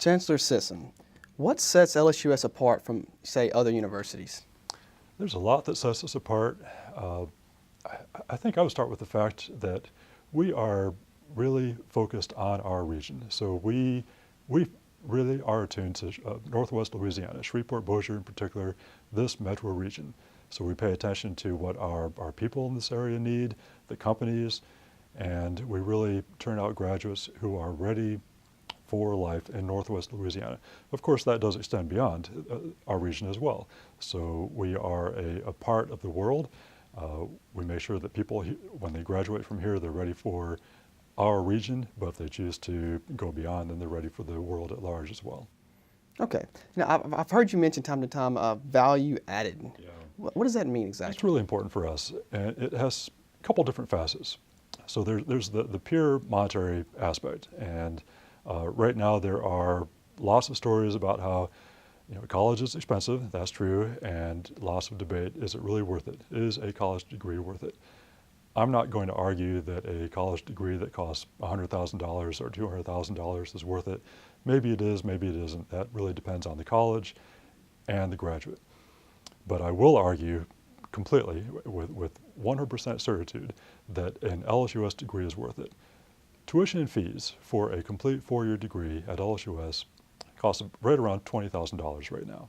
Chancellor Sisson, what sets LSUS apart from, say, other universities? There's a lot that sets us apart. I think I would start with the fact that we are really focused on our region. So we really are attuned to Northwest Louisiana, Shreveport, Bossier in particular, this metro region. So we pay attention to what our people in this area need, the companies, and we really turn out graduates who are ready for life in Northwest Louisiana. Of course, that does extend beyond our region as well. So we are a part of the world. We make sure that people, when they graduate from here, they're ready for our region, but if they choose to go beyond, then they're ready for the world at large as well. Okay. Now, I've heard you mention time to time value added. Yeah. What does that mean exactly? It's really important for us, and it has a couple different facets. So there's the pure monetary aspect, and right now there are lots of stories about how college is expensive. That's true, and lots of debate. Is it really worth it? Is a college degree worth it? I'm not going to argue that a college degree that costs $100,000 or $200,000 is worth it. Maybe it is, maybe it isn't. That really depends on the college and the graduate. But I will argue completely, with 100% certitude, that an LSUS degree is worth it. Tuition and fees for a complete four-year degree at LSUS costs right around $20,000 right now.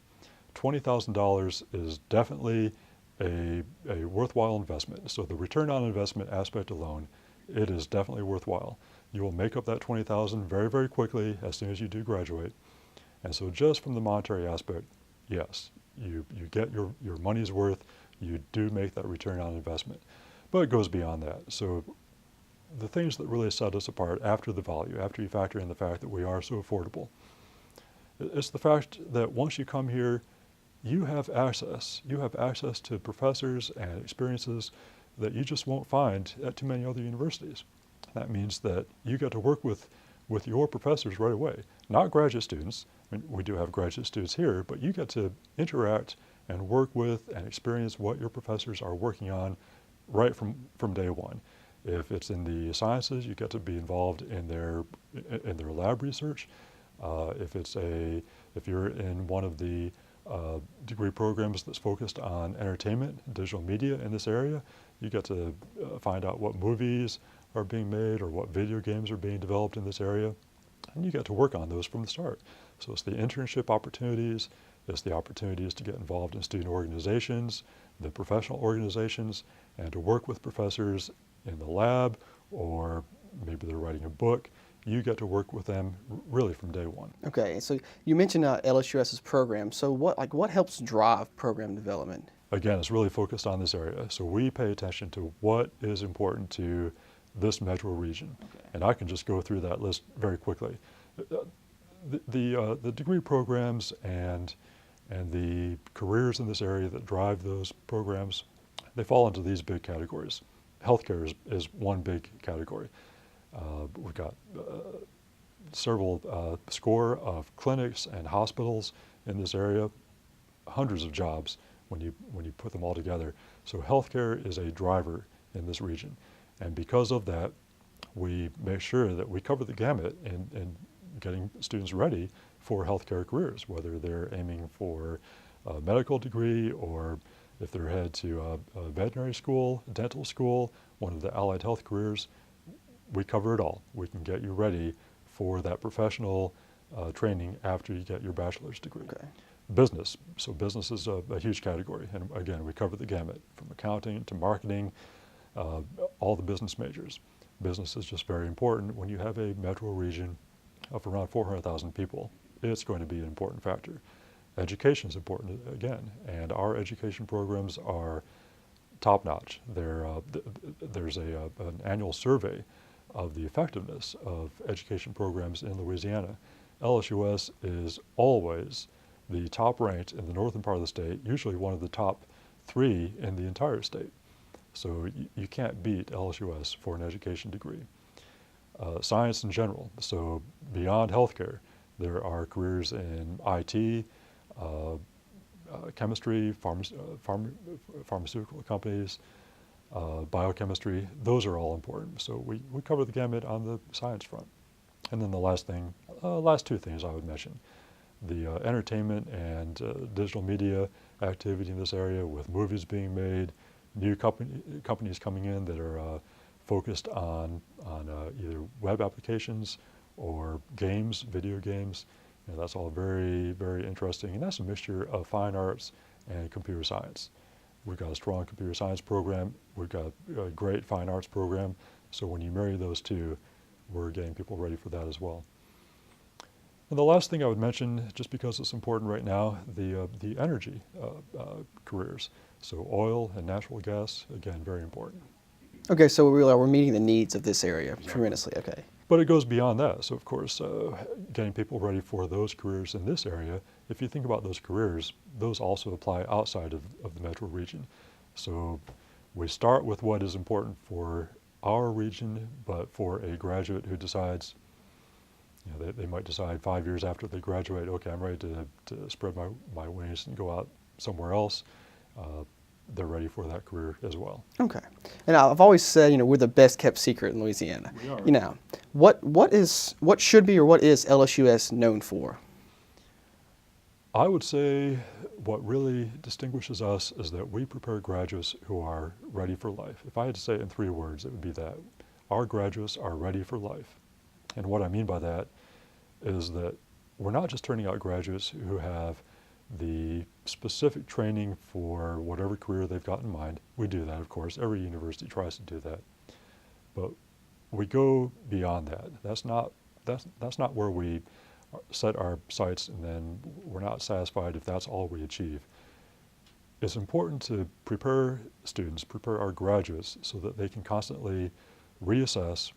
$20,000 is definitely a worthwhile investment. So the return on investment aspect alone, it is definitely worthwhile. You will make up that $20,000 very, very quickly as soon as you do graduate. And so just from the monetary aspect, yes, you get your money's worth. You do make that return on investment. But it goes beyond that. So the things that really set us apart after the value, after you factor in the fact that we are so affordable, it's the fact that once you come here, you have access. You have access to professors and experiences that you just won't find at too many other universities. That means that you get to work with your professors right away, not graduate students. I mean, we do have graduate students here, but you get to interact and work with and experience what your professors are working on right from day one. If it's in the sciences, you get to be involved in their lab research. If you're in one of the degree programs that's focused on entertainment, digital media in this area, you get to find out what movies are being made or what video games are being developed in this area, and you get to work on those from the start. So it's the internship opportunities, it's the opportunities to get involved in student organizations, the professional organizations, and to work with professors in the lab, or maybe they're writing a book. You get to work with them really from day one. Okay, so you mentioned LSUS's program. So what helps drive program development? Again, it's really focused on this area. So we pay attention to what is important to this metro region. Okay. And I can just go through that list very quickly. The degree programs and the careers in this area that drive those programs, they fall into these big categories. Healthcare is one big category. We've got several score of clinics and hospitals in this area, hundreds of jobs when you put them all together. So healthcare is a driver in this region. And because of that, we make sure that we cover the gamut in getting students ready for healthcare careers, whether they're aiming for a medical degree or if they're headed to a veterinary school, dental school, one of the allied health careers. We cover it all. We can get you ready for that professional training after you get your bachelor's degree. Okay. Business. So business is a huge category. And again, we cover the gamut from accounting to marketing, all the business majors. Business is just very important. When you have a metro region of around 400,000 people, it's going to be an important factor. Education is important again, and our education programs are top-notch. There's an annual survey of the effectiveness of education programs in Louisiana. LSUS is always the top ranked in the northern part of the state, usually one of the top 3 in the entire state. So you can't beat LSUS for an education degree. Science in general, so beyond healthcare, there are careers in IT, chemistry, pharmaceutical companies, biochemistry. Those are all important. So we cover the gamut on the science front. And then the last two things I would mention, the entertainment and digital media activity in this area, with movies being made, new companies coming in that are focused on either web applications or games, video games. You know, that's all very, very interesting, and that's a mixture of fine arts and computer science. We've got a strong computer science program, we've got a great fine arts program, so when you marry those two, we're getting people ready for that as well. And the last thing I would mention, just because it's important right now, the energy careers. So oil and natural gas, again, very important. Okay, so we're meeting the needs of this area tremendously. Okay. But it goes beyond that. So of course, getting people ready for those careers in this area, if you think about those careers, those also apply outside of the metro region. So we start with what is important for our region, but for a graduate who decides, you know, they might decide 5 years after they graduate, okay, I'm ready to spread my wings and go out somewhere else. They're ready for that career as well. Okay. And I've always said, you know, we're the best kept secret in Louisiana. We are. You know, what should be or what is LSUS known for? I would say what really distinguishes us is that we prepare graduates who are ready for life. If I had to say it in 3 words, it would be that. Our graduates are ready for life. And what I mean by that is that we're not just turning out graduates who have the specific training for whatever career they've got in mind. We do that, of course. Every university tries to do that. But we go beyond that. That's not where we set our sights and then we're not satisfied if that's all we achieve. It's important to prepare students, prepare our graduates, so that they can constantly reassess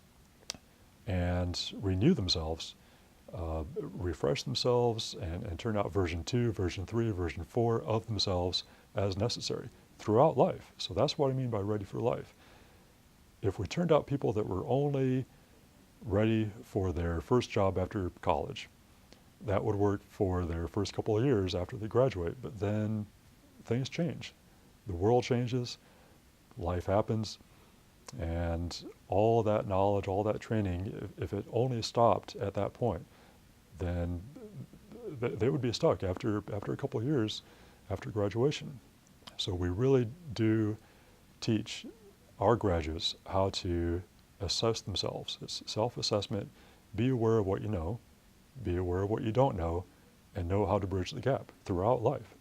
and renew themselves, refresh themselves, and turn out version 2, version 3, version 4 of themselves as necessary throughout life. So that's what I mean by ready for life. If we turned out people that were only ready for their first job after college, that would work for their first couple of years after they graduate, but then things change. The world changes, life happens, and all that knowledge, all that training, if it only stopped at that point, then they would be stuck after a couple of years after graduation. So we really do teach our graduates how to assess themselves. It's self-assessment. Be aware of what you know, be aware of what you don't know, and know how to bridge the gap throughout life.